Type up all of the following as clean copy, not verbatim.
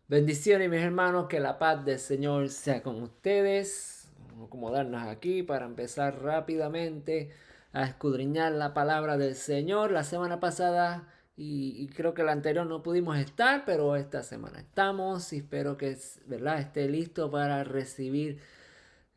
Bendiciones, mis hermanos, que la paz del Señor sea con ustedes. Vamos a acomodarnos aquí para empezar rápidamente a escudriñar la palabra del Señor. La semana pasada y creo que la anterior no pudimos estar, pero esta semana estamos y espero que ¿verdad? Esté listo para recibir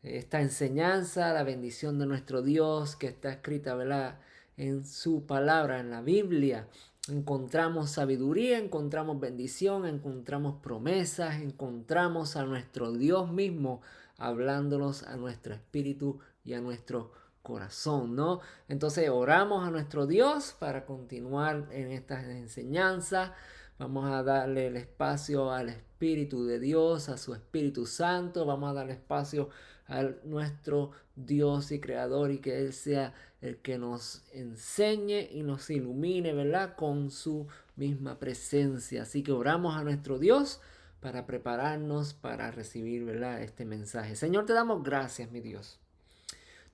esta enseñanza, la bendición de nuestro Dios que está escrita, ¿verdad? En su palabra, en la Biblia. Encontramos sabiduría, encontramos bendición, encontramos promesas, encontramos a nuestro Dios mismo hablándonos a nuestro espíritu y a nuestro corazón, ¿no? Entonces oramos a nuestro Dios para continuar en estas enseñanzas. Vamos a darle el espacio al Espíritu de Dios, a su Espíritu Santo. Vamos a darle espacio a nuestro Dios y Creador y que Él sea el que nos enseñe y nos ilumine, ¿verdad? Con su misma presencia. Así que oramos a nuestro Dios para prepararnos para recibir, ¿verdad? Este mensaje. Señor, te damos gracias, mi Dios.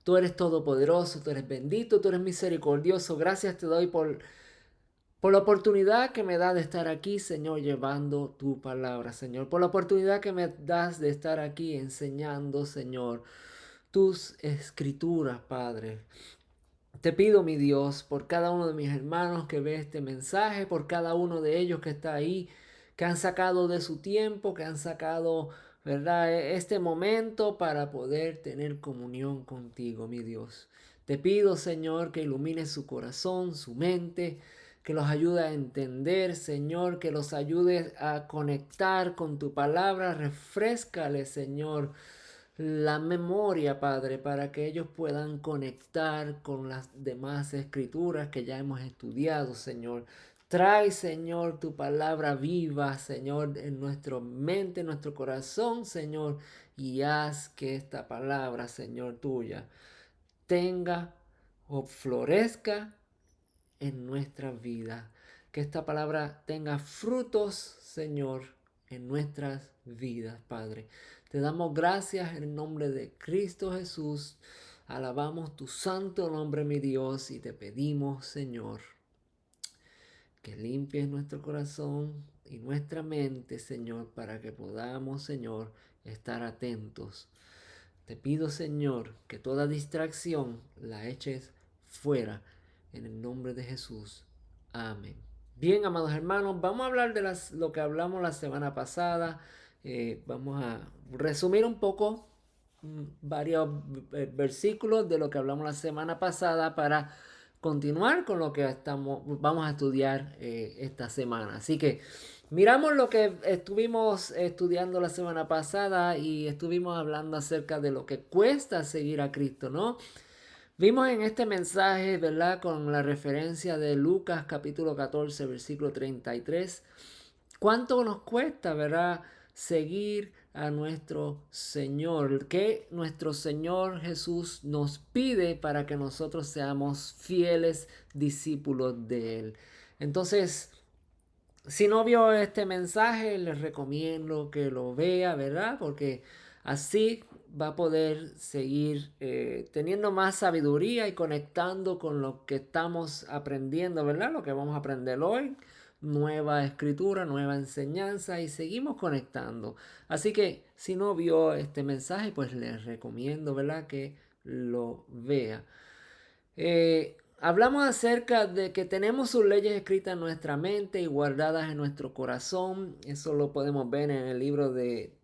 Tú eres todopoderoso, tú eres bendito, tú eres misericordioso. Gracias te doy por la oportunidad que me da de estar aquí, Señor, llevando tu palabra, Señor. Por la oportunidad que me das de estar aquí enseñando, Señor, tus escrituras, Padre. Te pido, mi Dios, por cada uno de mis hermanos que ve este mensaje, por cada uno de ellos que está ahí, que han sacado de su tiempo, que han sacado, ¿verdad?, este momento para poder tener comunión contigo, mi Dios. Te pido, Señor, que ilumines su corazón, su mente, que los ayude a entender, Señor, que los ayude a conectar con tu palabra. Refréscale, Señor, la memoria, Padre, para que ellos puedan conectar con las demás escrituras que ya hemos estudiado, Señor. Trae, Señor, tu palabra viva, Señor, en nuestra mente, en nuestro corazón, Señor, y haz que esta palabra, Señor, tuya, tenga o florezca en nuestra vida. Que esta palabra tenga frutos, Señor, en nuestras vidas, Padre. Te damos gracias en el nombre de Cristo Jesús. Alabamos tu santo nombre, mi Dios, y te pedimos, Señor, que limpies nuestro corazón y nuestra mente, Señor, para que podamos, Señor, estar atentos. Te pido, Señor, que toda distracción la eches fuera en el nombre de Jesús. Amén. Bien, amados hermanos, vamos a hablar de lo que hablamos la semana pasada. Vamos a resumir un poco varios versículos de lo que hablamos la semana pasada para continuar con lo que vamos a estudiar esta semana. Así que miramos lo que estuvimos estudiando la semana pasada y estuvimos hablando acerca de lo que cuesta seguir a Cristo, ¿no? Vimos en este mensaje, ¿verdad? Con la referencia de Lucas capítulo 14, versículo 33, cuánto nos cuesta, ¿verdad? Seguir a nuestro Señor, que nuestro Señor Jesús nos pide para que nosotros seamos fieles discípulos de Él. Entonces, si no vio este mensaje, les recomiendo que lo vea, ¿verdad? Porque así va a poder seguir teniendo más sabiduría y conectando con lo que estamos aprendiendo, ¿verdad? Lo que vamos a aprender hoy. Nueva escritura, nueva enseñanza y seguimos conectando. Así que si no vio este mensaje, pues les recomiendo, ¿verdad? Que lo vea. Hablamos acerca de que tenemos sus leyes escritas en nuestra mente y guardadas en nuestro corazón. Eso lo podemos ver en el libro de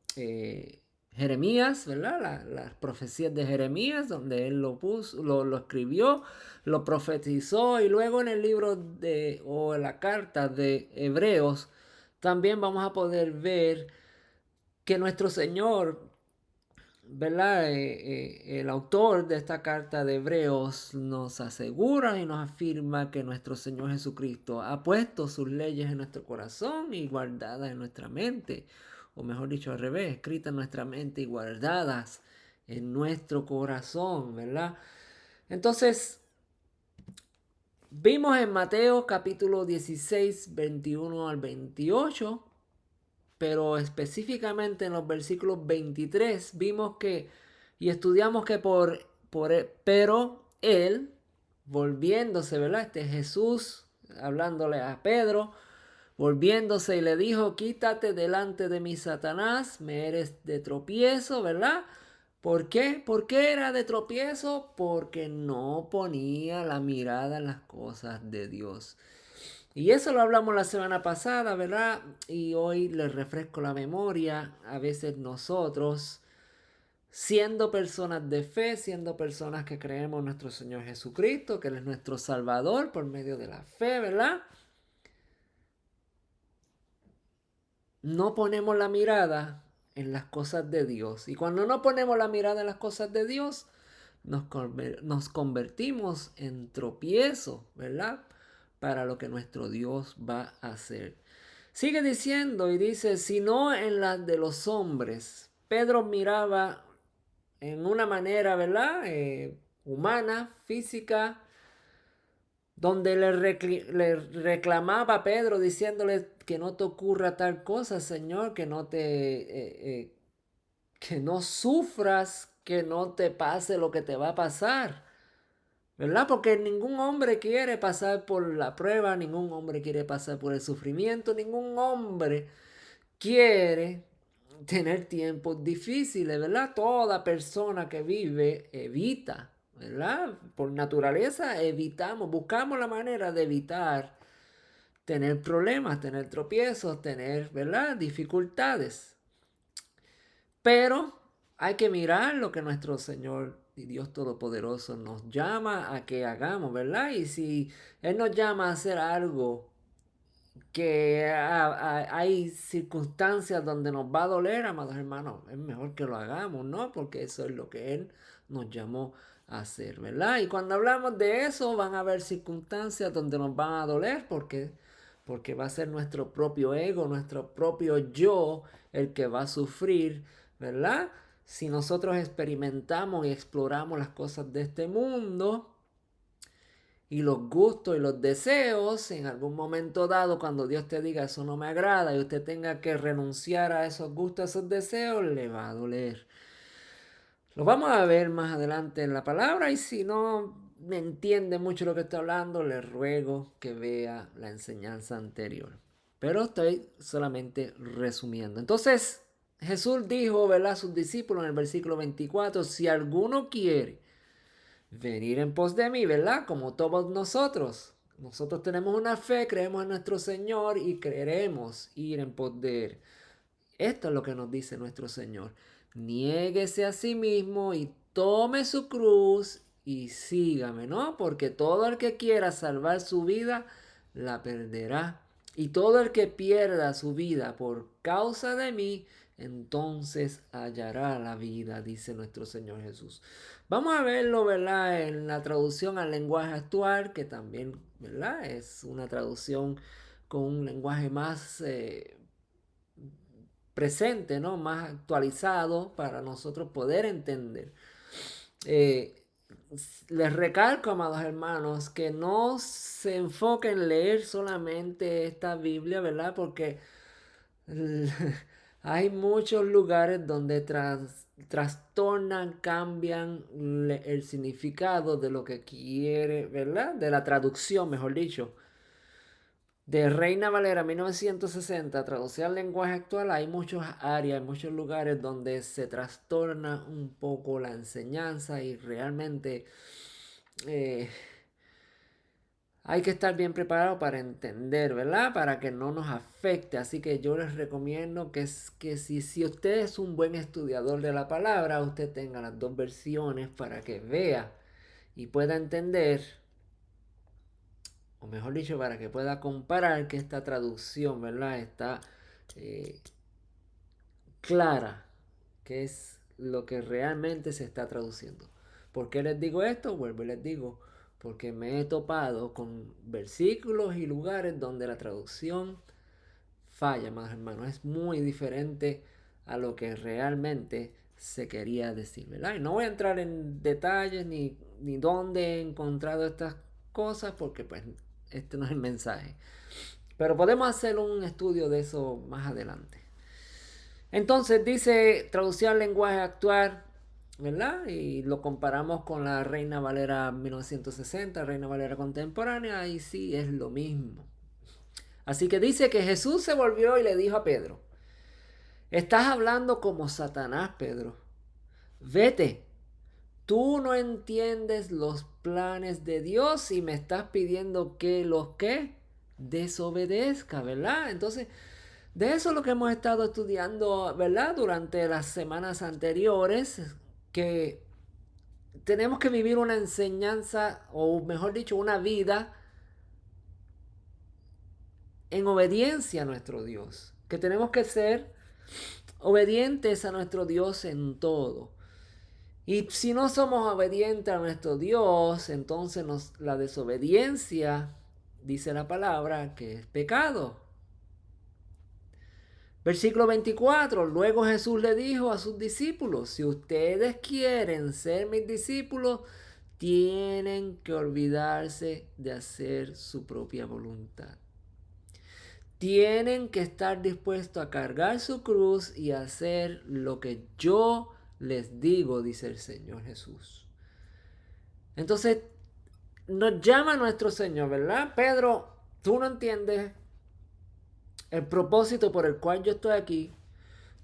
Jeremías, ¿verdad? Las profecías de Jeremías, donde él lo puso, lo escribió, lo profetizó, y luego en el libro o en la carta de Hebreos, también vamos a poder ver que nuestro Señor, ¿verdad? El autor de esta carta de Hebreos nos asegura y nos afirma que nuestro Señor Jesucristo ha puesto sus leyes en nuestro corazón y guardadas en nuestra mente, o mejor dicho, al revés, escritas en nuestra mente y guardadas en nuestro corazón, ¿verdad? Entonces, vimos en Mateo capítulo 16, 21 al 28, pero específicamente en los versículos 23 vimos que y estudiamos que pero él, volviéndose, ¿verdad? Jesús hablándole a Pedro, volviéndose y le dijo, quítate delante de mí, Satanás, me eres de tropiezo, ¿verdad? ¿Por qué? ¿Por qué era de tropiezo? Porque no ponía la mirada en las cosas de Dios. Y eso lo hablamos la semana pasada, ¿verdad? Y hoy les refresco la memoria. A veces nosotros, siendo personas de fe, siendo personas que creemos en nuestro Señor Jesucristo, que Él es nuestro Salvador por medio de la fe, ¿verdad? No ponemos la mirada en las cosas de Dios. Y cuando no ponemos la mirada en las cosas de Dios, nos convertimos en tropiezo, ¿verdad? Para lo que nuestro Dios va a hacer. Sigue diciendo y dice, sino en las de los hombres. Pedro miraba en una manera, ¿verdad? Humana, física, donde le reclamaba a Pedro diciéndole que no te ocurra tal cosa, Señor, que no sufras, que no te pase lo que te va a pasar, ¿verdad? Porque ningún hombre quiere pasar por la prueba, ningún hombre quiere pasar por el sufrimiento, ningún hombre quiere tener tiempos difíciles, ¿verdad? Toda persona que vive evita, ¿verdad? Por naturaleza evitamos, buscamos la manera de evitar tener problemas, tener tropiezos, tener, ¿verdad? Dificultades. Pero hay que mirar lo que nuestro Señor y Dios Todopoderoso nos llama a que hagamos, ¿verdad? Y si Él nos llama a hacer algo que hay circunstancias donde nos va a doler, amados hermanos, es mejor que lo hagamos, ¿no? Porque eso es lo que Él nos llamó a hacer, ¿verdad? Y cuando hablamos de eso, van a haber circunstancias donde nos van a doler, porque va a ser nuestro propio ego, nuestro propio yo, el que va a sufrir, ¿verdad? Si nosotros experimentamos y exploramos las cosas de este mundo, y los gustos y los deseos, en algún momento dado, cuando Dios te diga eso no me agrada y usted tenga que renunciar a esos gustos, a esos deseos, le va a doler. Lo vamos a ver más adelante en la palabra y si no me entiende mucho lo que estoy hablando, le ruego que vea la enseñanza anterior. Pero estoy solamente resumiendo. Entonces, Jesús dijo, ¿verdad?, a sus discípulos en el versículo 24, si alguno quiere venir en pos de mí, ¿verdad? Como todos nosotros. Nosotros tenemos una fe, creemos en nuestro Señor y queremos ir en pos de Él. Esto es lo que nos dice nuestro Señor. Niéguese a sí mismo y tome su cruz y sígame, ¿no? Porque todo el que quiera salvar su vida, la perderá. Y todo el que pierda su vida por causa de mí, entonces hallará la vida, dice nuestro Señor Jesús. Vamos a verlo, ¿verdad? En la traducción al lenguaje actual, que también, ¿verdad? Es una traducción con un lenguaje más presente, ¿no? Más actualizado para nosotros poder entender. Eh, Les recalco, amados hermanos, que no se enfoquen en leer solamente esta Biblia, ¿verdad? Porque hay muchos lugares donde trastornan, cambian el significado de lo que quiere, ¿verdad? De la traducción, mejor dicho. De Reina Valera 1960, traducida al lenguaje actual, hay muchas áreas, hay muchos lugares donde se trastorna un poco la enseñanza y realmente eh, hay que estar bien preparado para entender, ¿verdad? Para que no nos afecte. Así que yo les recomiendo que si usted es un buen estudiador de la palabra, usted tenga las dos versiones para que vea y pueda entender, o mejor dicho, para que pueda comparar que esta traducción, ¿verdad? Está eh, clara, que es lo que realmente se está traduciendo. ¿Por qué les digo esto? Vuelvo y les digo, porque me he topado con versículos y lugares donde la traducción falla, más hermanos. Es muy diferente a lo que realmente se quería decir, ¿verdad? Y no voy a entrar en detalles ni dónde he encontrado estas cosas, porque pues este no es el mensaje. Pero podemos hacer un estudio de eso más adelante. Entonces dice, traducción al lenguaje actual, ¿verdad? Y lo comparamos con la Reina Valera 1960, Reina Valera contemporánea, y sí, es lo mismo. Así que dice que Jesús se volvió y le dijo a Pedro, estás hablando como Satanás, Pedro. Vete, tú no entiendes los planes de Dios y me estás pidiendo que los que desobedezca, ¿verdad? Entonces, de eso es lo que hemos estado estudiando, ¿verdad? Durante las semanas anteriores, que tenemos que vivir una enseñanza, o mejor dicho, una vida en obediencia a nuestro Dios. Que tenemos que ser obedientes a nuestro Dios en todo. Y si no somos obedientes a nuestro Dios, entonces la desobediencia, dice la palabra, que es pecado. Versículo 24. Luego Jesús le dijo a sus discípulos, si ustedes quieren ser mis discípulos, tienen que olvidarse de hacer su propia voluntad. Tienen que estar dispuestos a cargar su cruz y hacer lo que yo les digo, dice el Señor Jesús. Entonces, nos llama nuestro Señor, ¿verdad? Pedro, tú no entiendes el propósito por el cual yo estoy aquí.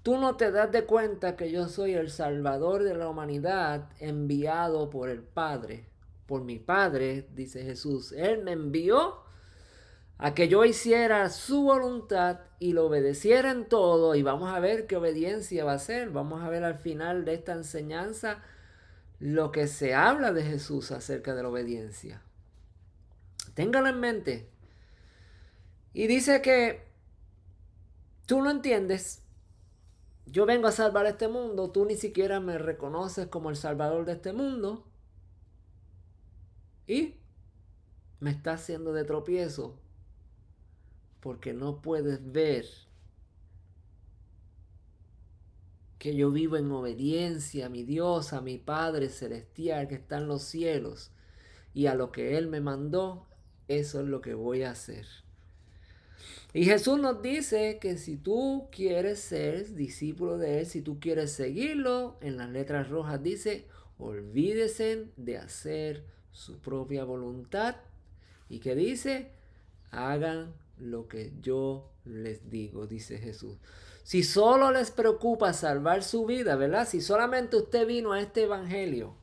Tú no te das de cuenta que yo soy el Salvador de la humanidad enviado por el Padre. Por mi Padre, dice Jesús. Él me envió a que yo hiciera su voluntad y lo obedeciera en todo. Y vamos a ver qué obediencia va a ser. Vamos a ver al final de esta enseñanza lo que se habla de Jesús acerca de la obediencia. Téngalo en mente. Y dice que tú no entiendes. Yo vengo a salvar este mundo. Tú ni siquiera me reconoces como el salvador de este mundo. Y me está haciendo de tropiezo. Porque no puedes ver que yo vivo en obediencia a mi Dios, a mi Padre Celestial que está en los cielos. Y a lo que Él me mandó, eso es lo que voy a hacer. Y Jesús nos dice que si tú quieres ser discípulo de Él, si tú quieres seguirlo, en las letras rojas dice, olvídese de hacer su propia voluntad. ¿Y qué dice? Hagan lo que yo les digo, dice Jesús. Si solo les preocupa salvar su vida, ¿verdad? Si solamente usted vino a este evangelio,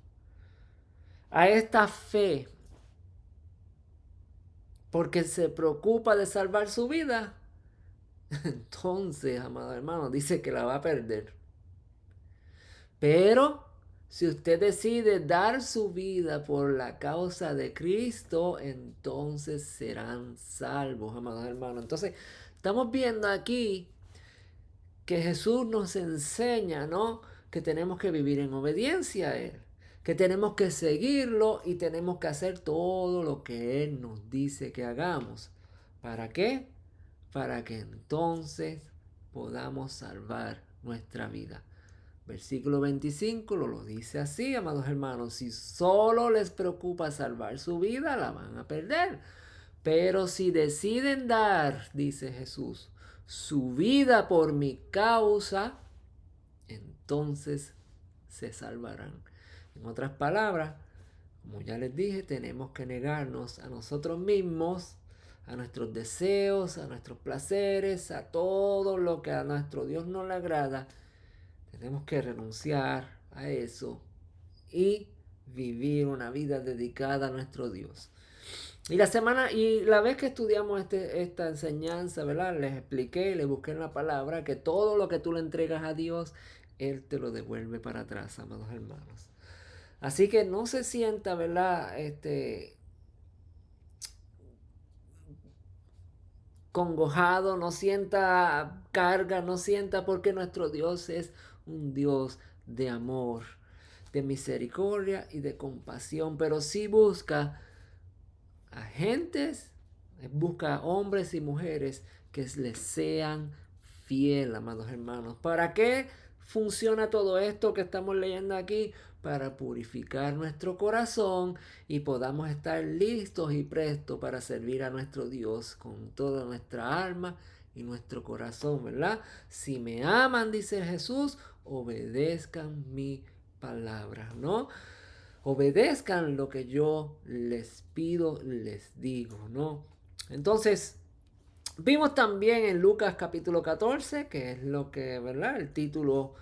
a esta fe, porque se preocupa de salvar su vida, entonces, amado hermano, dice que la va a perder. Pero si usted decide dar su vida por la causa de Cristo, entonces serán salvos, amados hermanos. Entonces, estamos viendo aquí que Jesús nos enseña, ¿no? Que tenemos que vivir en obediencia a Él, que tenemos que seguirlo y tenemos que hacer todo lo que Él nos dice que hagamos. ¿Para qué? Para que entonces podamos salvar nuestra vida. Versículo 25 lo dice así, amados hermanos, si solo les preocupa salvar su vida, la van a perder. Pero si deciden dar, dice Jesús, su vida por mi causa, entonces se salvarán. En otras palabras, como ya les dije, tenemos que negarnos a nosotros mismos, a nuestros deseos, a nuestros placeres, a todo lo que a nuestro Dios no le agrada. Tenemos que renunciar a eso y vivir una vida dedicada a nuestro Dios. Y la vez que estudiamos esta enseñanza, ¿verdad? Les expliqué, les busqué en la palabra que todo lo que tú le entregas a Dios, Él te lo devuelve para atrás, amados hermanos. Así que no se sienta, ¿verdad? Congojado, no sienta carga, no sienta, porque nuestro Dios es un Dios de amor, de misericordia y de compasión, pero sí busca agentes, busca hombres y mujeres que les sean fiel, amados hermanos. ¿Para qué funciona todo esto que estamos leyendo aquí? Para purificar nuestro corazón y podamos estar listos y prestos para servir a nuestro Dios con toda nuestra alma y nuestro corazón, ¿verdad? Si me aman, dice Jesús, obedezcan mi palabra, ¿no? Obedezcan lo que yo les pido, les digo, ¿no? Entonces, Vimos también en Lucas capítulo 14, que es lo que, ¿verdad? El título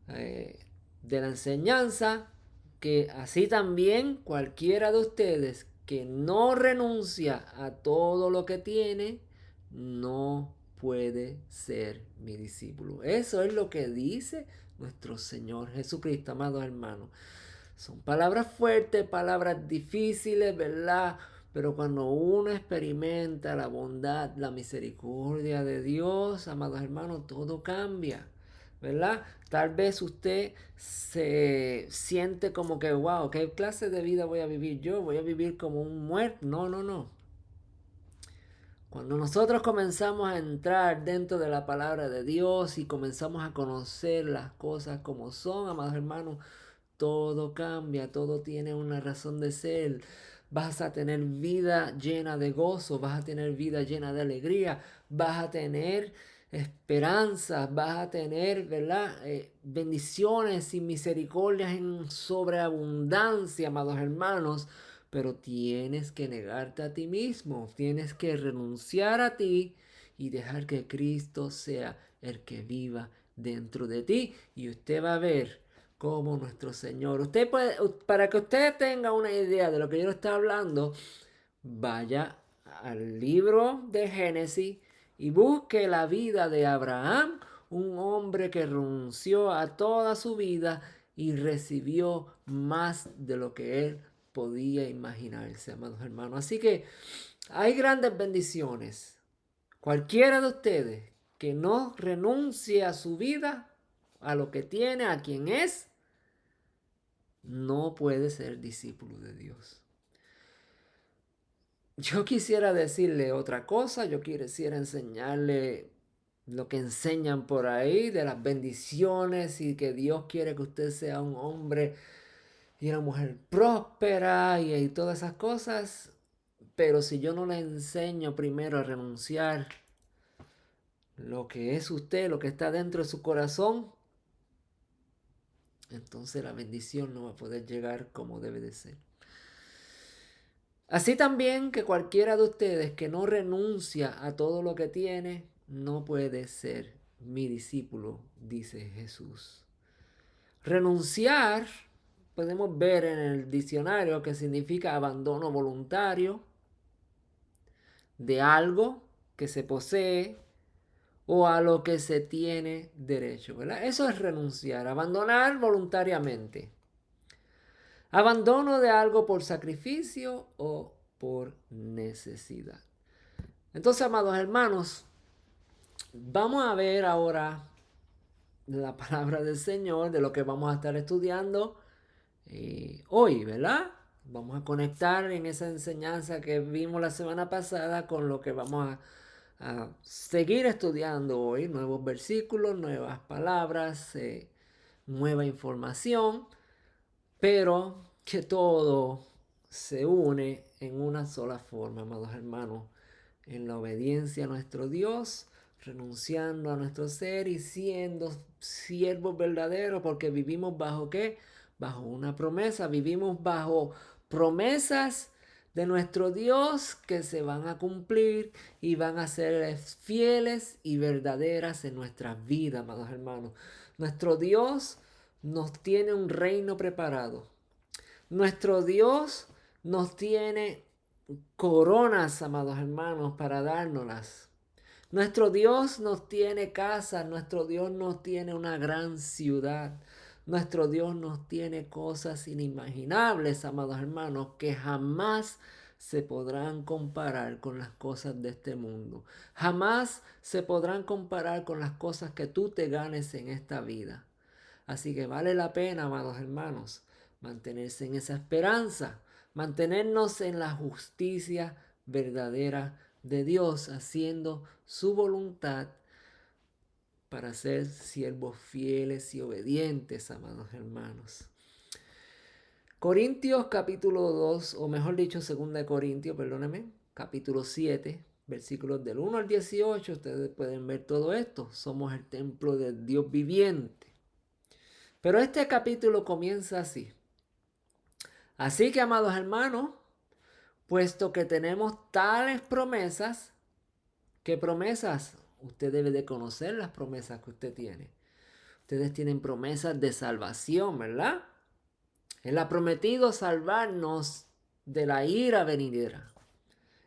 eh, de la enseñanza, que así también cualquiera de ustedes que no renuncia a todo lo que tiene, no puede ser mi discípulo. Eso es lo que dice nuestro Señor Jesucristo, amados hermanos. Son palabras fuertes, palabras difíciles, ¿verdad? Pero cuando uno experimenta la bondad, la misericordia de Dios, amados hermanos, todo cambia, ¿verdad? Tal vez usted se siente como que, wow, ¿qué clase de vida voy a vivir yo? Voy a vivir como un muerto. No, no, no. Cuando nosotros comenzamos a entrar dentro de la palabra de Dios y comenzamos a conocer las cosas como son, amados hermanos, todo cambia, todo tiene una razón de ser. Vas a tener vida llena de gozo, vas a tener vida llena de alegría, vas a tener esperanza, vas a tener, ¿verdad? Bendiciones y misericordias en sobreabundancia, amados hermanos. Pero tienes que negarte a ti mismo, tienes que renunciar a ti y dejar que Cristo sea el que viva dentro de ti. Y usted va a ver como nuestro Señor. Usted puede, para que usted tenga una idea de lo que yo le estoy hablando, vaya al libro de Génesis y busque la vida de Abraham, un hombre que renunció a toda su vida y recibió más de lo que él podía imaginarse, amados hermanos. Así que hay grandes bendiciones. Cualquiera de ustedes que no renuncie a su vida, a lo que tiene, a quien es, no puede ser discípulo de Dios. Yo quisiera decirle otra cosa, yo quisiera enseñarle lo que enseñan por ahí de las bendiciones y que Dios quiere que usted sea un hombre y una mujer próspera y todas esas cosas. Pero si yo no le enseño primero a renunciar lo que es usted, lo que está dentro de su corazón, entonces la bendición no va a poder llegar como debe de ser. Así también que cualquiera de ustedes que no renuncia a todo lo que tiene, no puede ser mi discípulo, dice Jesús. Renunciar, podemos ver en el diccionario que significa abandono voluntario de algo que se posee o a lo que se tiene derecho, ¿verdad? Eso es renunciar, abandonar voluntariamente. Abandono de algo por sacrificio o por necesidad. Entonces, amados hermanos, vamos a ver ahora la palabra del Señor, de lo que vamos a estar estudiando hoy, ¿verdad? Vamos a conectar en esa enseñanza que vimos la semana pasada con lo que vamos a seguir estudiando hoy. Nuevos versículos, nuevas palabras, nueva información, pero que todo se une en una sola forma, amados hermanos, en la obediencia a nuestro Dios, renunciando a nuestro ser y siendo siervos verdaderos, porque vivimos bajo ¿qué? Bajo una promesa, vivimos bajo promesas de nuestro Dios que se van a cumplir y van a ser fieles y verdaderas en nuestras vidas, amados hermanos. Nuestro Dios nos tiene un reino preparado. Nuestro Dios nos tiene coronas, amados hermanos, para dárnoslas. Nuestro Dios nos tiene casa, nuestro Dios nos tiene una gran ciudad. Nuestro Dios nos tiene cosas inimaginables, amados hermanos, que jamás se podrán comparar con las cosas de este mundo. Jamás se podrán comparar con las cosas que tú te ganes en esta vida. Así que vale la pena, amados hermanos, mantenerse en esa esperanza, mantenernos en la justicia verdadera de Dios, haciendo su voluntad para ser siervos fieles y obedientes, amados hermanos. Corintios capítulo 2, o mejor dicho, 2 Corintios, perdónenme, capítulo 7, versículos del 1 al 18, ustedes pueden ver todo esto. Somos el templo de Dios viviente. Pero este capítulo comienza así. Así que, amados hermanos, puesto que tenemos tales promesas, ¿Qué promesas? Usted debe de conocer las promesas que usted tiene. Ustedes tienen promesas de salvación, ¿verdad? Él ha prometido salvarnos de la ira venidera.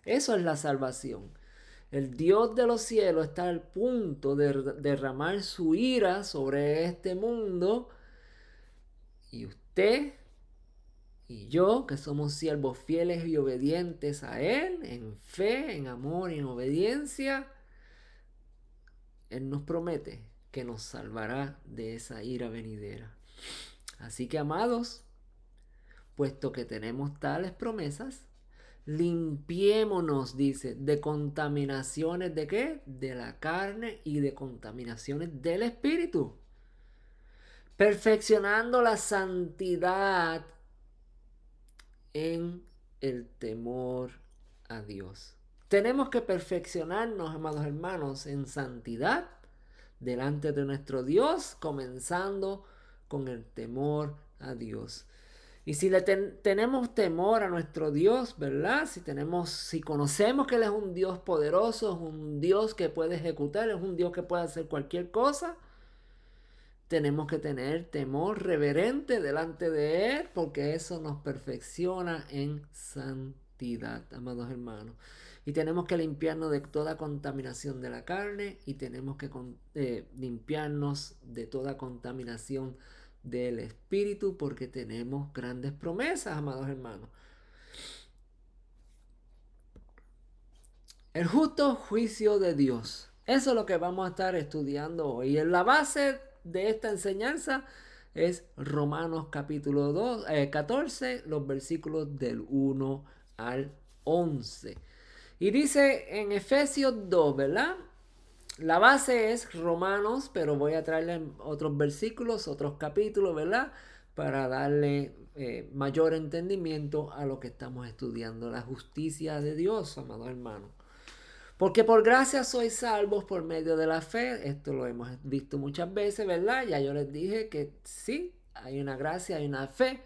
Eso es la salvación. El Dios de los cielos está al punto de derramar su ira sobre este mundo. Y usted y yo, que somos siervos fieles y obedientes a Él, en fe, en amor y en obediencia, Él nos promete que nos salvará de esa ira venidera. Así que, amados, puesto que tenemos tales promesas, limpiémonos, dice, de contaminaciones de qué? De la carne y de contaminaciones del espíritu. Perfeccionando la santidad en el temor a Dios. Tenemos que perfeccionarnos, amados hermanos, en santidad delante de nuestro Dios, comenzando con el temor a Dios. Y si tenemos temor a nuestro Dios, ¿verdad? Si conocemos que Él es un Dios poderoso, es un Dios que puede ejecutar, es un Dios que puede hacer cualquier cosa, tenemos que tener temor reverente delante de Él, porque eso nos perfecciona en santidad, amados hermanos. Y tenemos que limpiarnos de toda contaminación de la carne y tenemos que limpiarnos de toda contaminación del espíritu, porque tenemos grandes promesas, amados hermanos. El justo juicio de Dios. Eso es lo que vamos a estar estudiando hoy. En la base de esta enseñanza es Romanos capítulo 14, los versículos del 1 al 11. Y dice en Efesios 2, ¿verdad? La base es Romanos, pero voy a traerle otros versículos, otros capítulos, ¿verdad? Para darle mayor entendimiento a lo que estamos estudiando, la justicia de Dios, amados hermanos. Porque por gracia sois salvos por medio de la fe. Esto lo hemos visto muchas veces, ¿verdad? Ya yo les dije que sí, hay una gracia, hay una fe.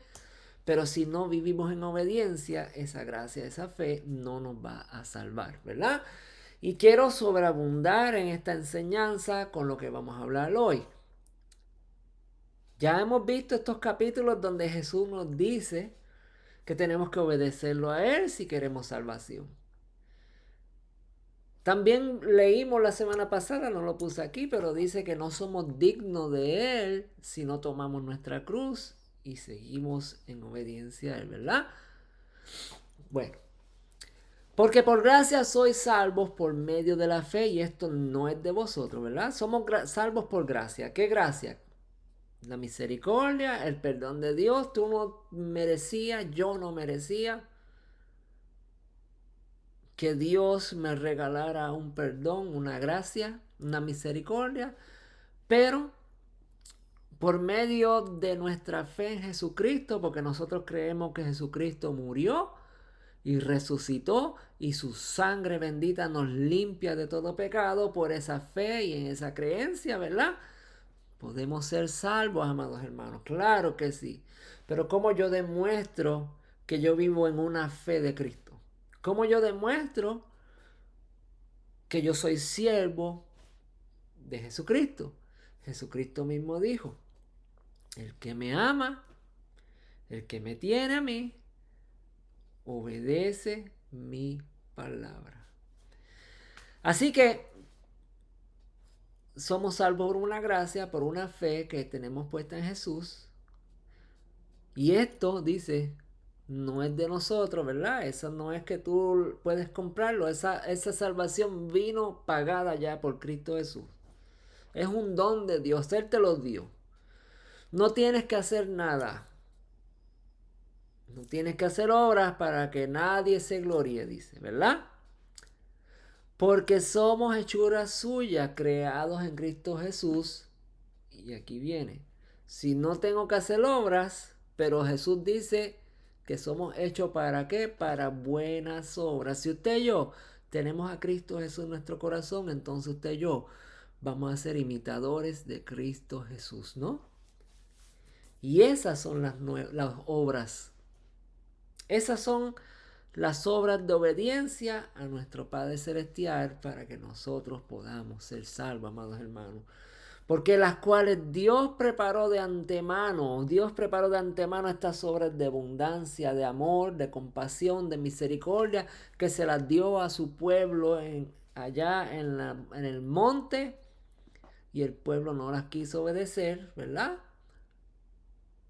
Pero si no vivimos en obediencia, esa gracia, esa fe no nos va a salvar, ¿verdad? Y quiero sobreabundar en esta enseñanza con lo que vamos a hablar hoy. Ya hemos visto estos capítulos donde Jesús nos dice que tenemos que obedecerlo a Él si queremos salvación. También leímos la semana pasada, no lo puse aquí, pero dice que no somos dignos de Él si no tomamos nuestra cruz y seguimos en obediencia a Él, ¿verdad? Bueno, porque por gracia sois salvos por medio de la fe y esto no es de vosotros, ¿verdad? Somos salvos por gracia. ¿Qué gracia? La misericordia, el perdón de Dios. Tú no merecías, yo no merecía que Dios me regalara un perdón, una gracia, una misericordia, pero por medio de nuestra fe en Jesucristo, porque nosotros creemos que Jesucristo murió y resucitó y su sangre bendita nos limpia de todo pecado, por esa fe y en esa creencia, ¿verdad? Podemos ser salvos, amados hermanos, claro que sí. Pero ¿cómo yo demuestro que yo vivo en una fe de Cristo? ¿Cómo yo demuestro que yo soy siervo de Jesucristo? Jesucristo mismo dijo, el que me ama, el que me tiene a mí, obedece mi palabra. Así que somos salvos por una gracia, por una fe que tenemos puesta en Jesús. Y esto, dice, no es de nosotros, ¿verdad? Eso no es que tú puedes comprarlo. Esa salvación vino pagada ya por Cristo Jesús. Es un don de Dios. Él te lo dio. No tienes que hacer nada. No tienes que hacer obras para que nadie se gloríe, dice, ¿verdad? Porque somos hechuras suyas, creados en Cristo Jesús. Y aquí viene. Si no tengo que hacer obras, pero Jesús dice que somos hechos ¿para qué? Para buenas obras. Si usted y yo tenemos a Cristo Jesús en nuestro corazón, entonces usted y yo vamos a ser imitadores de Cristo Jesús, ¿no? Y esas son las obras. Esas son las obras de obediencia a nuestro Padre Celestial para que nosotros podamos ser salvos, amados hermanos. Porque las cuales Dios preparó de antemano estas obras de abundancia, de amor, de compasión, de misericordia, que se las dio a su pueblo allá en el monte, y el pueblo no las quiso obedecer, ¿verdad?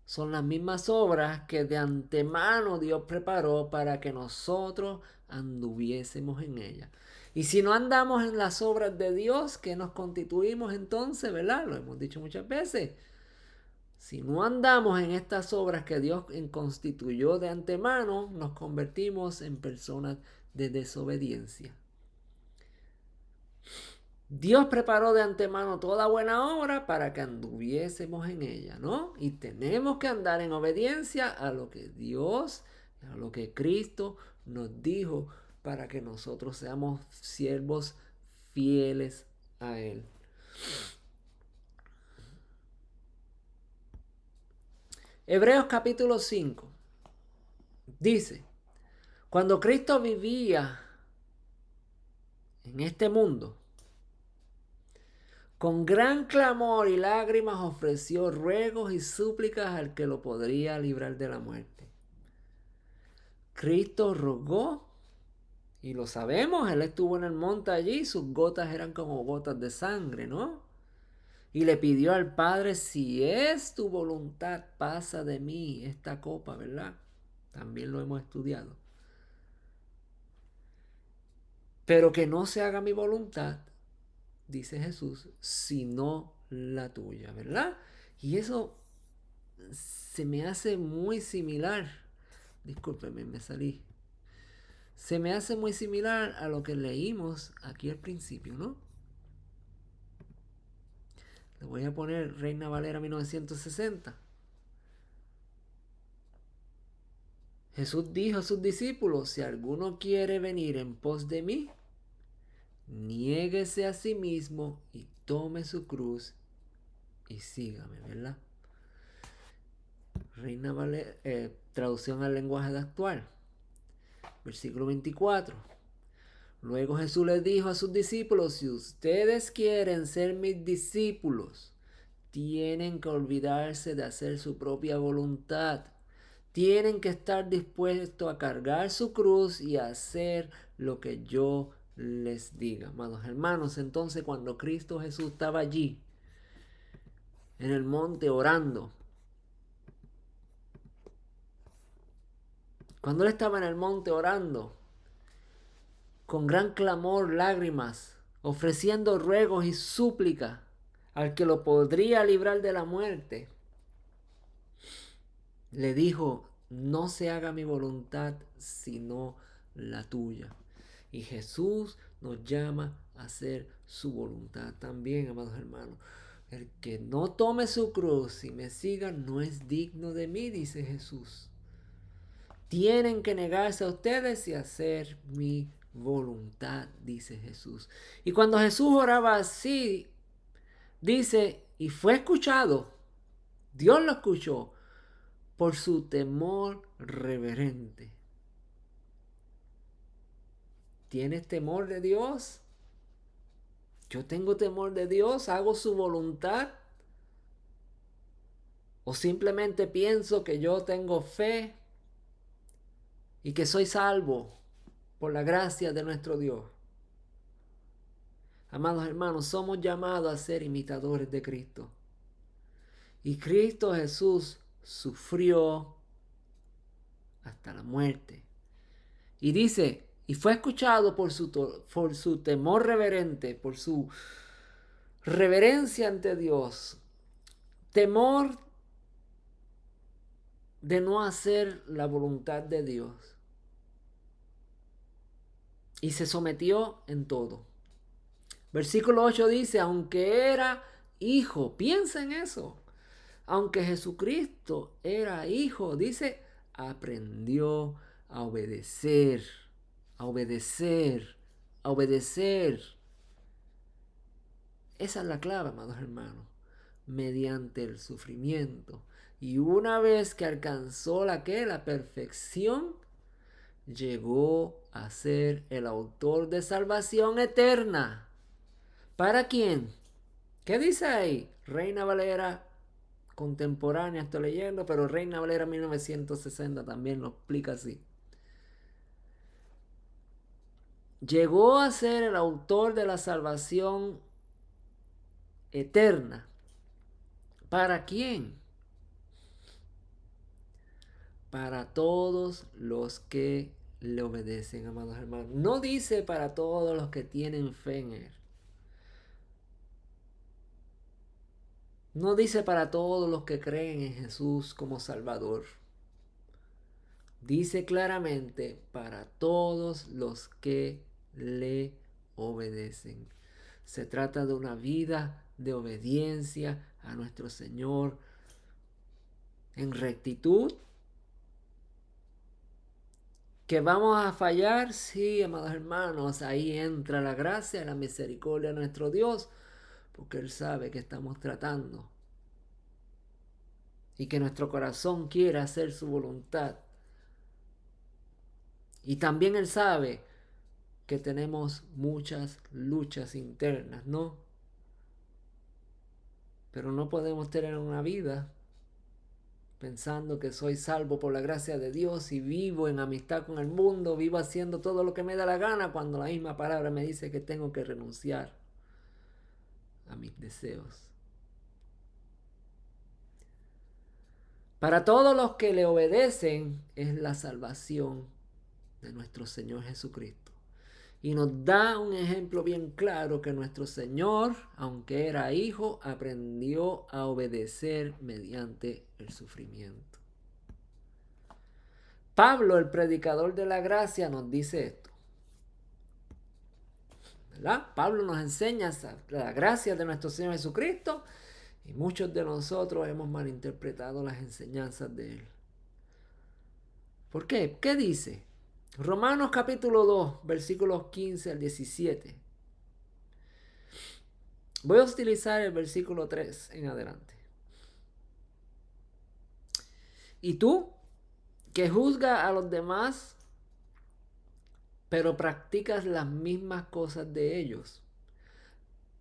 Son las mismas obras que de antemano Dios preparó para que nosotros anduviésemos en ellas. Y si no andamos en las obras de Dios, ¿qué nos constituimos entonces, verdad? Lo hemos dicho muchas veces. Si no andamos en estas obras que Dios constituyó de antemano, nos convertimos en personas de desobediencia. Dios preparó de antemano toda buena obra para que anduviésemos en ella, ¿no? Y tenemos que andar en obediencia a lo que Dios, a lo que Cristo nos dijo para que nosotros seamos siervos fieles a Él. Hebreos capítulo 5 dice, cuando Cristo vivía en este mundo, con gran clamor y lágrimas ofreció ruegos y súplicas al que lo podría librar de la muerte. Cristo rogó, y lo sabemos, Él estuvo en el monte allí, sus gotas eran como gotas de sangre, ¿no? Y le pidió al Padre, si es tu voluntad, pasa de mí esta copa, ¿verdad? También lo hemos estudiado. Pero que no se haga mi voluntad, dice Jesús, sino la tuya, ¿verdad? Y eso se me hace muy similar. Discúlpeme, me salí. Se me hace muy similar a lo que leímos aquí al principio, ¿no? Le voy a poner Reina Valera 1960. Jesús dijo a sus discípulos, si alguno quiere venir en pos de mí, niéguese a sí mismo y tome su cruz y sígame, ¿verdad? Reina Valera, traducción al lenguaje actual. Versículo 24. Luego Jesús les dijo a sus discípulos, si ustedes quieren ser mis discípulos, tienen que olvidarse de hacer su propia voluntad. Tienen que estar dispuestos a cargar su cruz y a hacer lo que yo les diga. Amados hermanos, entonces cuando Cristo Jesús estaba allí, en el monte orando, cuando Él estaba en el monte orando, con gran clamor, lágrimas, ofreciendo ruegos y súplicas al que lo podría librar de la muerte, le dijo, no se haga mi voluntad sino la tuya. Y Jesús nos llama a hacer su voluntad también, amados hermanos. El que no tome su cruz y me siga no es digno de mí, dice Jesús. Tienen que negarse a ustedes y hacer mi voluntad, dice Jesús. Y cuando Jesús oraba así, dice, y fue escuchado, Dios lo escuchó, por su temor reverente. ¿Tienes temor de Dios? Yo tengo temor de Dios, hago su voluntad. O simplemente pienso que yo tengo fe y que soy salvo por la gracia de nuestro Dios. Amados hermanos, somos llamados a ser imitadores de Cristo. Y Cristo Jesús sufrió hasta la muerte. Y dice, y fue escuchado por su temor reverente, por su reverencia ante Dios. Temor de no hacer la voluntad de Dios. Y se sometió en todo. Versículo 8 dice, aunque era hijo, piensa en eso. Aunque Jesucristo era hijo, dice, aprendió a obedecer, a obedecer, a obedecer. Esa es la clave, amados hermanos, mediante el sufrimiento. Y una vez que alcanzó la perfección, llegó a ser el autor de salvación eterna. ¿Para quién? ¿Qué dice ahí? Reina Valera contemporánea, estoy leyendo, pero Reina Valera 1960 también lo explica así. Llegó a ser el autor de la salvación eterna. ¿Para quién? Para todos los que le obedecen, amados hermanos. No dice para todos los que tienen fe en Él. No dice para todos los que creen en Jesús como Salvador. Dice claramente para todos los que le obedecen. Se trata de una vida de obediencia a nuestro Señor en rectitud. ¿Que vamos a fallar? Sí, amados hermanos, ahí entra la gracia y la misericordia de nuestro Dios, porque Él sabe que estamos tratando y que nuestro corazón quiere hacer su voluntad. Y también Él sabe que tenemos muchas luchas internas, ¿no? Pero no podemos tener una vida pensando que soy salvo por la gracia de Dios y vivo en amistad con el mundo, vivo haciendo todo lo que me da la gana, cuando la misma palabra me dice que tengo que renunciar a mis deseos. Para todos los que le obedecen es la salvación de nuestro Señor Jesucristo. Y nos da un ejemplo bien claro que nuestro Señor, aunque era hijo, aprendió a obedecer mediante el sufrimiento. Pablo, el predicador de la gracia, nos dice esto. ¿Verdad? Pablo nos enseña la gracia de nuestro Señor Jesucristo y muchos de nosotros hemos malinterpretado las enseñanzas de Él. ¿Por qué? ¿Qué dice? Romanos capítulo 2, versículos 15 al 17. Voy a utilizar el versículo 3 en adelante. ¿Y tú, que juzgas a los demás, pero practicas las mismas cosas de ellos,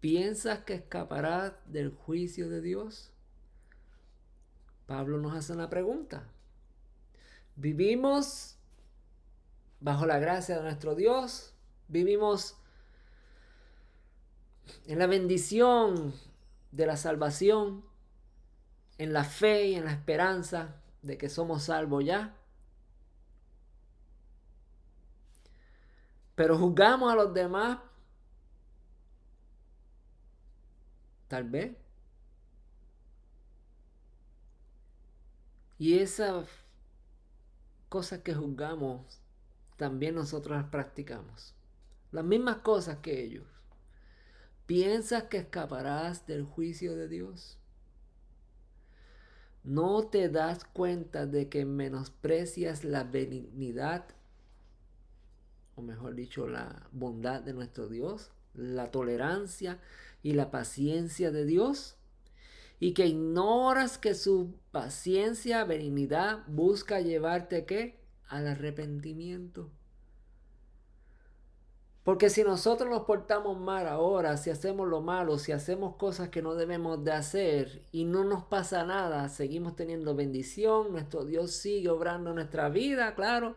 piensas que escaparás del juicio de Dios? Pablo nos hace una pregunta. ¿Vivimos bajo la gracia de nuestro Dios? ¿Vivimos en la bendición de la salvación, en la fe y en la esperanza de que somos salvos ya? Pero juzgamos a los demás, tal vez. Y esas cosas que juzgamos, también nosotros las practicamos. Las mismas cosas que ellos. ¿Piensas que escaparás del juicio de Dios? ¿No te das cuenta de que menosprecias la benignidad, o mejor dicho, la bondad de nuestro Dios, la tolerancia y la paciencia de Dios? Y que ignoras que su paciencia, benignidad, busca llevarte ¿qué? Al arrepentimiento. Porque si nosotros nos portamos mal ahora, si hacemos lo malo, si hacemos cosas que no debemos de hacer y no nos pasa nada, seguimos teniendo bendición, nuestro Dios sigue obrando en nuestra vida, claro.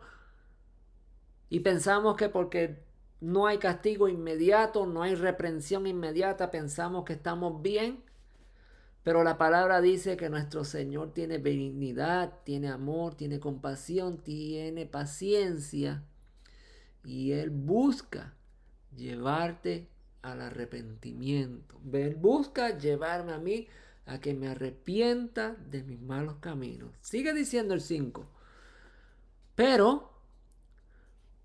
Y pensamos que porque no hay castigo inmediato, no hay reprensión inmediata, pensamos que estamos bien. Pero la palabra dice que nuestro Señor tiene benignidad, tiene amor, tiene compasión, tiene paciencia. Y Él busca llevarte al arrepentimiento. Él busca llevarme a mí a que me arrepienta de mis malos caminos. Sigue diciendo el 5. Pero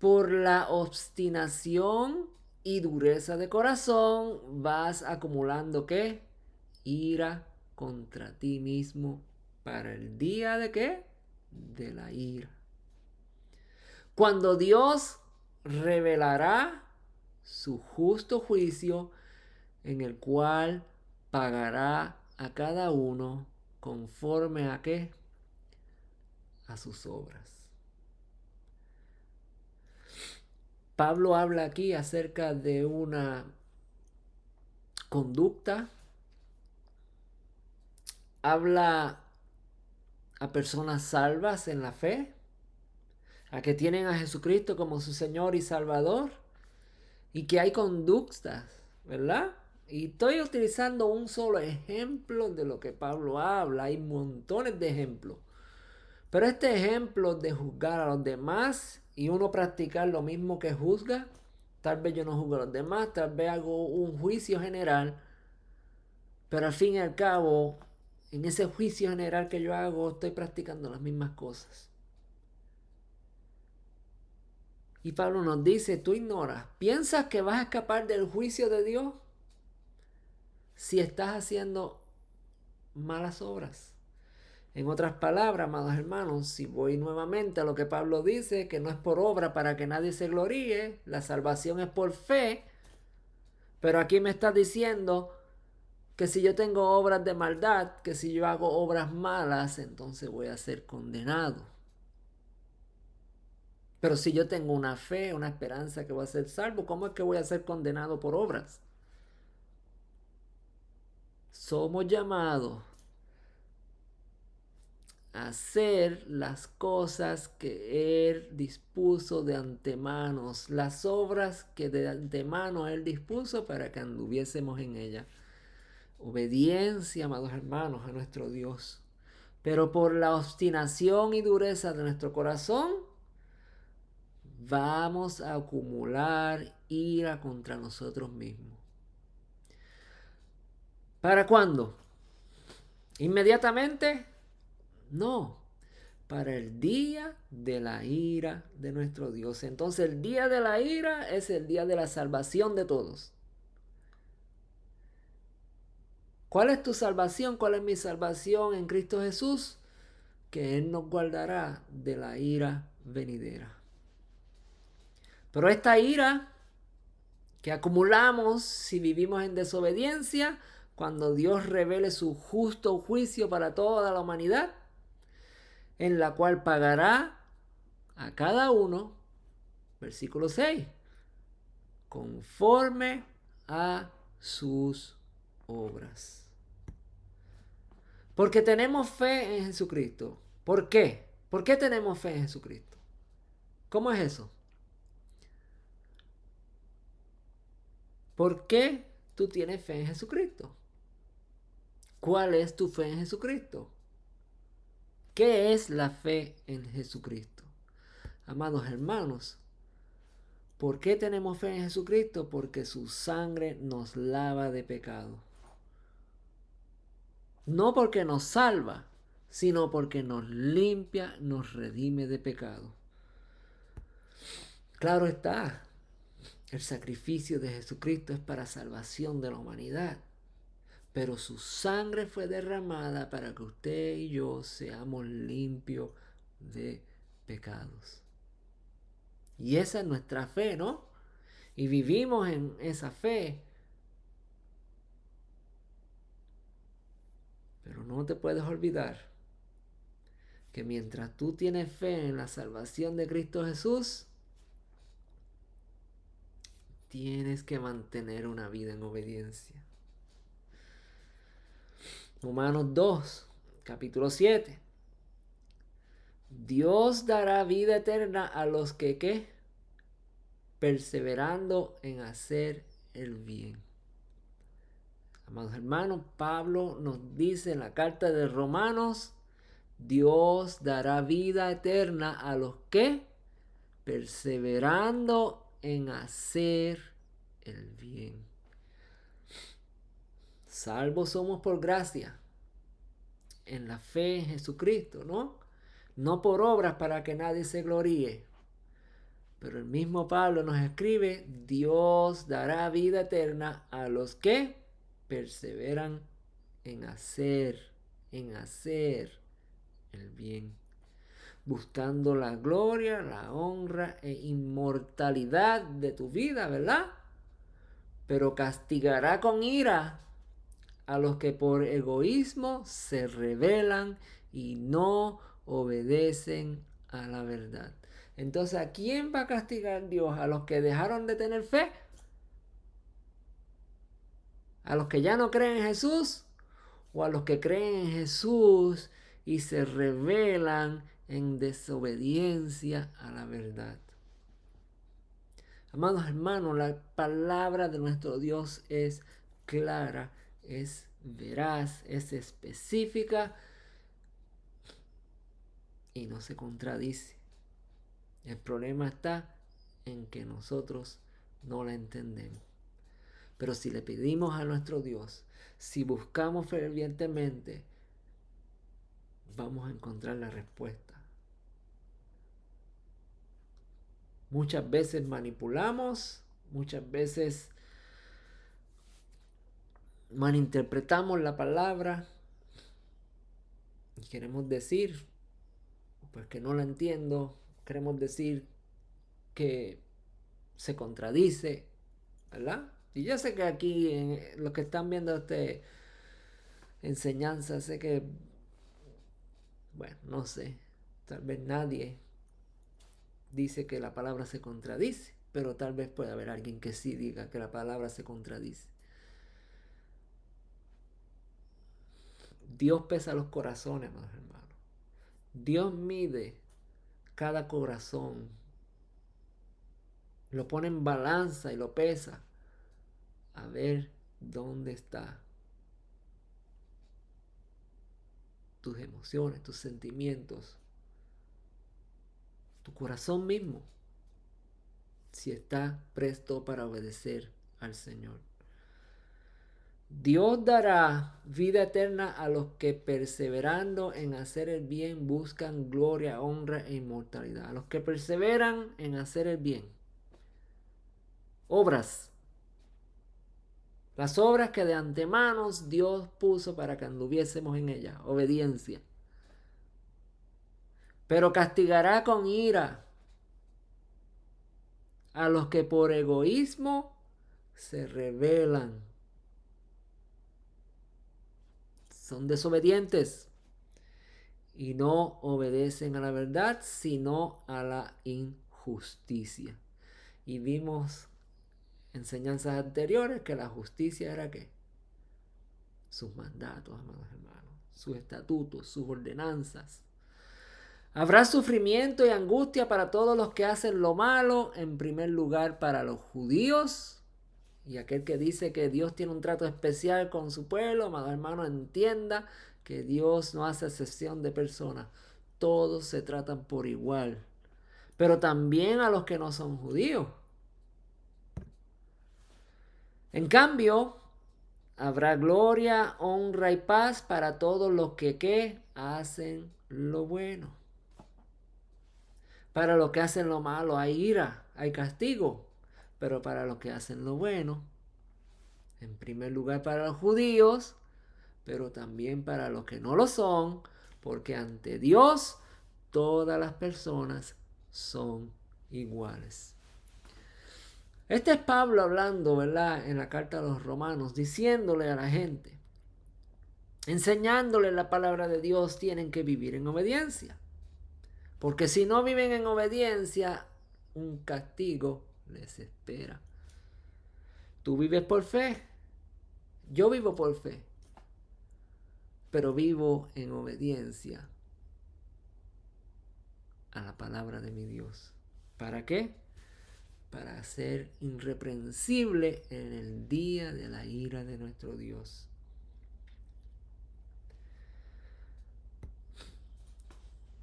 por la obstinación y dureza de corazón vas acumulando ¿qué? Ira contra ti mismo para el día de ¿qué? De la ira. Cuando Dios revelará su justo juicio en el cual pagará a cada uno conforme a qué? A sus obras. Pablo habla aquí acerca de una conducta, habla a personas salvas en la fe, a que tienen a Jesucristo como su Señor y Salvador, y que hay conductas, ¿verdad? Y estoy utilizando un solo ejemplo de lo que Pablo habla, hay montones de ejemplos. Pero este ejemplo de juzgar a los demás y uno practicar lo mismo que juzga, tal vez yo no juzgo a los demás, tal vez hago un juicio general, pero al fin y al cabo, en ese juicio general que yo hago, estoy practicando las mismas cosas. Y Pablo nos dice, tú ignoras, ¿piensas que vas a escapar del juicio de Dios si estás haciendo malas obras? En otras palabras, amados hermanos, si voy nuevamente a lo que Pablo dice, que no es por obra para que nadie se gloríe, la salvación es por fe, pero aquí me está diciendo que si yo tengo obras de maldad, que si yo hago obras malas, entonces voy a ser condenado. Pero si yo tengo una fe, una esperanza que voy a ser salvo, ¿cómo es que voy a ser condenado por obras? Somos llamados a hacer las cosas que Él dispuso de antemano, las obras que de antemano Él dispuso para que anduviésemos en ellas. Obediencia, amados hermanos, a nuestro Dios. Pero por la obstinación y dureza de nuestro corazón, vamos a acumular ira contra nosotros mismos. ¿Para cuándo? ¿Inmediatamente? No, para el día de la ira de nuestro Dios. Entonces el día de la ira es el día de la salvación de todos. ¿Cuál es tu salvación? ¿Cuál es mi salvación en Cristo Jesús? Que Él nos guardará de la ira venidera. Pero esta ira que acumulamos si vivimos en desobediencia, cuando Dios revele su justo juicio para toda la humanidad, en la cual pagará a cada uno, versículo 6, conforme a sus obras. Porque tenemos fe en Jesucristo. ¿Por qué? ¿Por qué tenemos fe en Jesucristo? ¿Cómo es eso? ¿Por qué tú tienes fe en Jesucristo? ¿Cuál es tu fe en Jesucristo? ¿Qué es la fe en Jesucristo? Amados hermanos, ¿por qué tenemos fe en Jesucristo? Porque su sangre nos lava de pecado. No porque nos salva, sino porque nos limpia, nos redime de pecado. Claro está, el sacrificio de Jesucristo es para salvación de la humanidad, pero su sangre fue derramada para que usted y yo seamos limpios de pecados. Y esa es nuestra fe, ¿no? Y vivimos en esa fe. Pero no te puedes olvidar que mientras tú tienes fe en la salvación de Cristo Jesús, tienes que mantener una vida en obediencia. Romanos 2, capítulo 7. Dios dará vida eterna a los que, ¿qué? Perseverando en hacer el bien. Amados hermanos, Pablo nos dice en la carta de Romanos, Dios dará vida eterna a los que perseverando en hacer el bien. Salvos somos por gracia, en la fe en Jesucristo, ¿no? No por obras para que nadie se gloríe. Pero el mismo Pablo nos escribe, Dios dará vida eterna a los que perseveran en hacer el bien, buscando la gloria, la honra e inmortalidad de tu vida, ¿verdad? Pero castigará con ira a los que por egoísmo se rebelan y no obedecen a la verdad. Entonces, ¿a quién va a castigar Dios? ¿A los que dejaron de tener fe? ¿A los que ya no creen en Jesús? ¿O a los que creen en Jesús y se rebelan en desobediencia a la verdad? Amados hermanos, la palabra de nuestro Dios es clara, es veraz, es específica y no se contradice. El problema está en que nosotros no la entendemos. Pero si le pedimos a nuestro Dios, si buscamos fervientemente, vamos a encontrar la respuesta. Muchas veces manipulamos, muchas veces malinterpretamos la palabra y queremos decir, pues que no la entiendo, queremos decir que se contradice, ¿verdad? Y yo sé que aquí, los que están viendo este enseñanza, sé que, bueno, no sé, tal vez nadie dice que la palabra se contradice, pero tal vez pueda haber alguien que sí diga que la palabra se contradice. Dios pesa los corazones, hermanos. Dios mide cada corazón, lo pone en balanza y lo pesa a ver dónde está tus emociones, tus sentimientos, tu corazón mismo, si está presto para obedecer al Señor. Dios dará vida eterna a los que perseverando en hacer el bien buscan gloria, honra e inmortalidad. A los que perseveran en hacer el bien. Obras. Las obras que de antemano Dios puso para que anduviésemos en ellas. Obediencia. Pero castigará con ira a los que por egoísmo se rebelan. Son desobedientes y no obedecen a la verdad, sino a la injusticia. Y vimos enseñanzas anteriores que la justicia era ¿qué? Sus mandatos, amados hermanos, sus estatutos, sus ordenanzas. Habrá sufrimiento y angustia para todos los que hacen lo malo, en primer lugar para los judíos. Y aquel que dice que Dios tiene un trato especial con su pueblo, amado hermano, entienda que Dios no hace excepción de personas. Todos se tratan por igual. Pero también a los que no son judíos. En cambio, habrá gloria, honra y paz para todos los que ¿qué? Hacen lo bueno. Para los que hacen lo malo hay ira, hay castigo. Pero para los que hacen lo bueno, en primer lugar para los judíos, pero también para los que no lo son, porque ante Dios todas las personas son iguales. Este es Pablo hablando, ¿verdad? En la carta a los romanos, diciéndole a la gente, enseñándole la palabra de Dios, tienen que vivir en obediencia. Porque si no viven en obediencia, un castigo les espera. Tú vives por fe, yo vivo por fe, pero vivo en obediencia a la palabra de mi Dios. ¿Para qué? Para ser irreprensible en el día de la ira de nuestro Dios.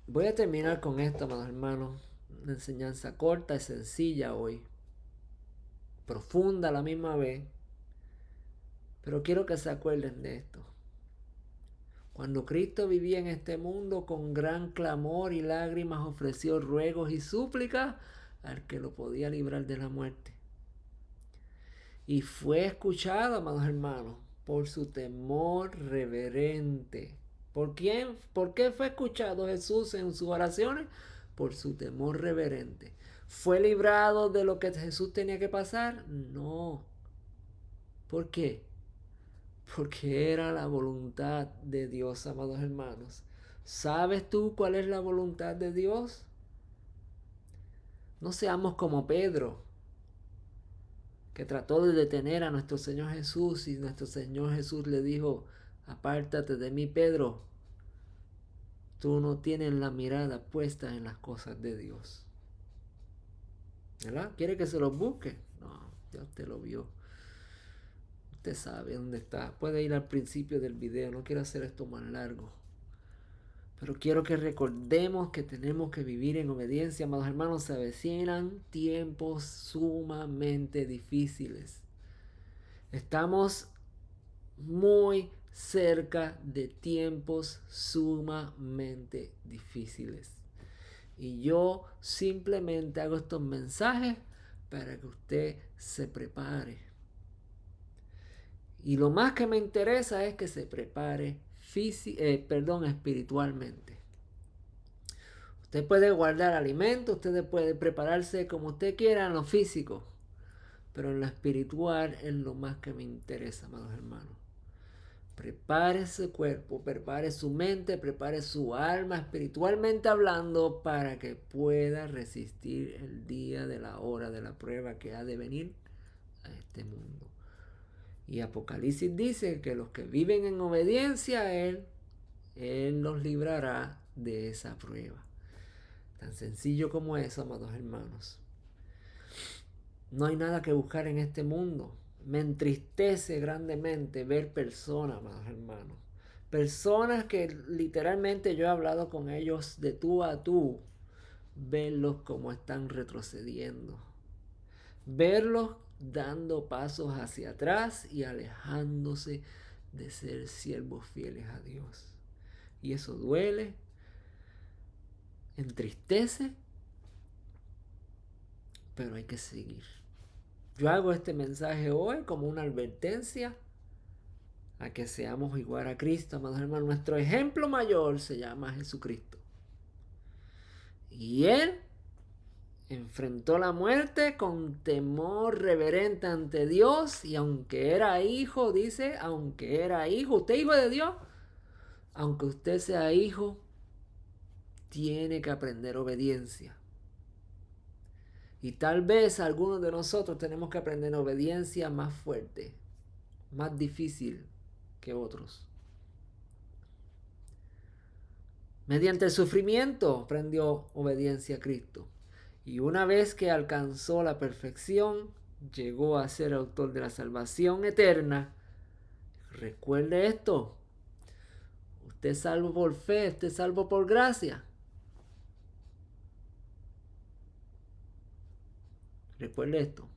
Voy a terminar con esto, amados hermanos. Una enseñanza corta y sencilla hoy. Profunda a la misma vez. Pero quiero que se acuerden de esto. Cuando Cristo vivía en este mundo, con gran clamor y lágrimas ofreció ruegos y súplicas al que lo podía librar de la muerte. Y fue escuchado, amados hermanos, por su temor reverente. ¿Por quién? ¿Por qué fue escuchado Jesús en sus oraciones? Por su temor reverente. ¿Fue librado de lo que Jesús tenía que pasar? No. ¿Por qué? Porque era la voluntad de Dios, amados hermanos. ¿Sabes tú cuál es la voluntad de Dios? No seamos como Pedro, que trató de detener a nuestro Señor Jesús y nuestro Señor Jesús le dijo, apártate de mí, Pedro, tú no tienes la mirada puesta en las cosas de Dios. ¿Verdad? ¿Quiere que se los busque? No, ya usted lo vio. Usted sabe dónde está. Puede ir al principio del video, no quiero hacer esto más largo. Pero quiero que recordemos que tenemos que vivir en obediencia, amados hermanos. Se avecinan tiempos sumamente difíciles. Estamos muy cerca de tiempos sumamente difíciles. Y yo simplemente hago estos mensajes para que usted se prepare. Y lo más que me interesa es que se prepare espiritualmente. Usted puede guardar alimentos, usted puede prepararse como usted quiera en lo físico, pero en lo espiritual es lo más que me interesa, amados hermanos. Prepare su cuerpo, prepare su mente, prepare su alma espiritualmente hablando para que pueda resistir el día de la hora de la prueba que ha de venir a este mundo. Y Apocalipsis dice que los que viven en obediencia a Él los librará de esa prueba. Tan sencillo como eso, amados hermanos. No hay nada que buscar en este mundo. Me entristece grandemente ver personas, amados hermanos. Personas que literalmente yo he hablado con ellos de tú a tú. Verlos como están retrocediendo. Verlos dando pasos hacia atrás y alejándose de ser siervos fieles a Dios. Y eso duele, entristece, pero hay que seguir. Yo hago este mensaje hoy como una advertencia a que seamos igual a Cristo, amados hermanos. Nuestro ejemplo mayor se llama Jesucristo. Y Él enfrentó la muerte con temor reverente ante Dios. Y aunque era hijo, dice, aunque era hijo, ¿usted es hijo de Dios? Aunque usted sea hijo, tiene que aprender obediencia. Y tal vez algunos de nosotros tenemos que aprender obediencia más fuerte, más difícil que otros. Mediante el sufrimiento aprendió obediencia a Cristo. Y una vez que alcanzó la perfección, llegó a ser autor de la salvación eterna. Recuerde esto. Usted es salvo por fe, usted es salvo por gracia. Recuerde esto.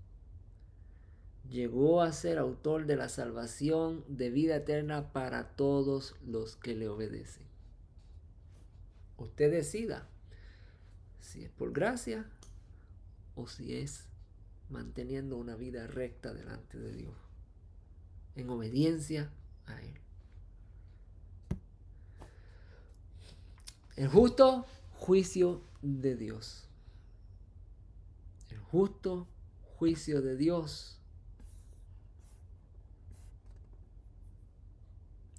Llegó a ser autor de la salvación de vida eterna para todos los que le obedecen. Usted decida si es por gracia o si es manteniendo una vida recta delante de Dios, en obediencia a Él. El justo juicio de Dios. El justo juicio de Dios.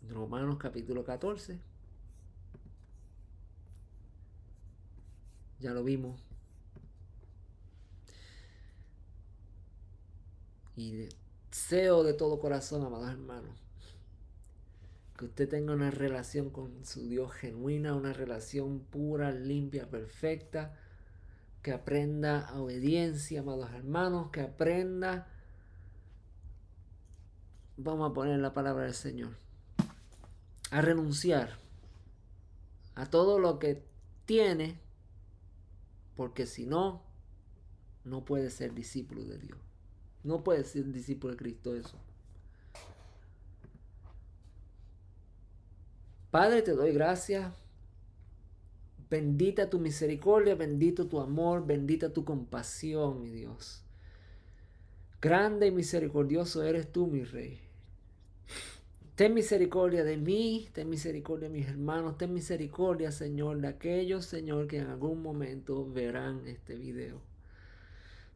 Romanos capítulo 14. Ya lo vimos. Y deseo de todo corazón, amados hermanos, que usted tenga una relación con su Dios genuina, una relación pura, limpia, perfecta, que aprenda a obediencia, amados hermanos, que aprenda, vamos a poner la palabra del Señor, a renunciar a todo lo que tiene, porque si no, no puede ser discípulo de Dios. No puede ser discípulo de Cristo eso. Padre, te doy gracias. Bendita tu misericordia, bendito tu amor, bendita tu compasión, mi Dios. Grande y misericordioso eres tú, mi Rey. Ten misericordia de mí, ten misericordia de mis hermanos, ten misericordia, Señor, de aquellos, Señor, que en algún momento verán este video.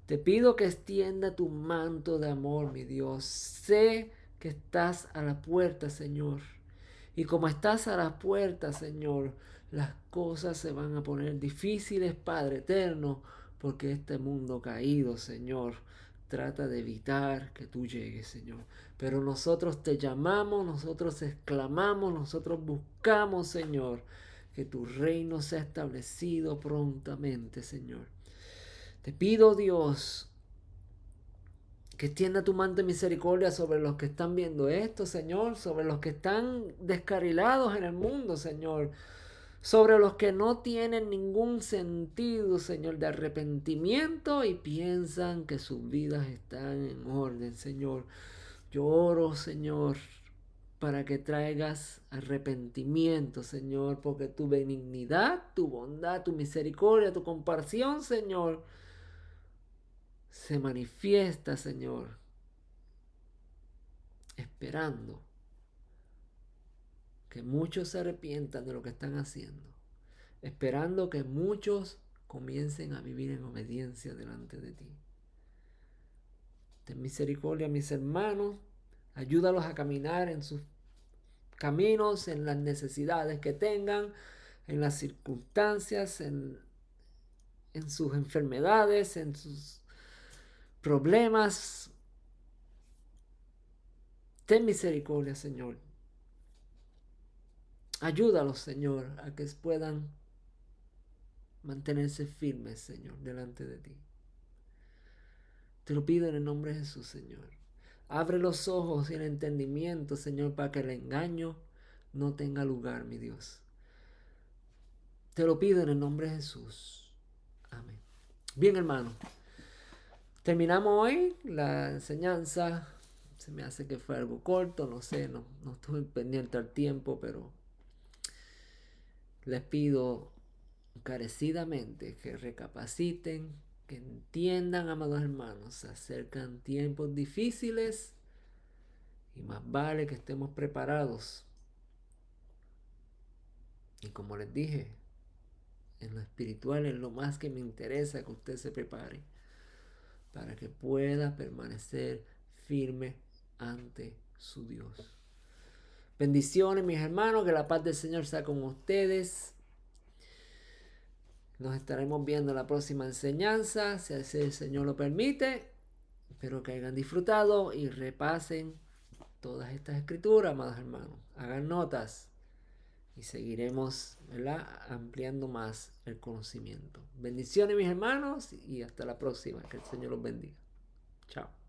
Te pido que extienda tu manto de amor, mi Dios. Sé que estás a la puerta, Señor. Y como estás a la puerta, Señor, las cosas se van a poner difíciles, Padre eterno, porque este mundo caído, Señor, trata de evitar que tú llegues, Señor. Pero nosotros te llamamos, nosotros exclamamos, nosotros buscamos, Señor, que tu reino sea establecido prontamente, Señor. Te pido, Dios, que extienda tu manto de misericordia sobre los que están viendo esto, Señor, sobre los que están descarrilados en el mundo, Señor, sobre los que no tienen ningún sentido, Señor, de arrepentimiento y piensan que sus vidas están en orden, Señor. Yo oro, Señor, para que traigas arrepentimiento, Señor, porque tu benignidad, tu bondad, tu misericordia, tu compasión, Señor, se manifiesta, Señor, esperando que muchos se arrepientan de lo que están haciendo, esperando que muchos comiencen a vivir en obediencia delante de ti. Ten misericordia a mis hermanos, ayúdalos a caminar en sus caminos, en las necesidades que tengan, en las circunstancias, en sus enfermedades, en sus problemas. Ten misericordia, Señor. Ayúdalos, Señor, a que puedan mantenerse firmes, Señor, delante de ti. Te lo pido en el nombre de Jesús, Señor. Abre los ojos y el entendimiento, Señor, para que el engaño no tenga lugar, mi Dios. Te lo pido en el nombre de Jesús. Amén. Bien, hermano. Terminamos hoy la enseñanza. Se me hace que fue algo corto, no sé, no estuve pendiente al tiempo, pero les pido encarecidamente que recapaciten, que entiendan, amados hermanos, se acercan tiempos difíciles y más vale que estemos preparados. Y como les dije, en lo espiritual es lo más que me interesa que usted se prepare para que pueda permanecer firme ante su Dios. Bendiciones, mis hermanos, que la paz del Señor sea con ustedes. Nos estaremos viendo en la próxima enseñanza, si así el Señor lo permite. Espero que hayan disfrutado y repasen todas estas escrituras, amados hermanos. Hagan notas y seguiremos, ¿verdad?, ampliando más el conocimiento. Bendiciones, mis hermanos, y hasta la próxima. Que el Señor los bendiga. Chao.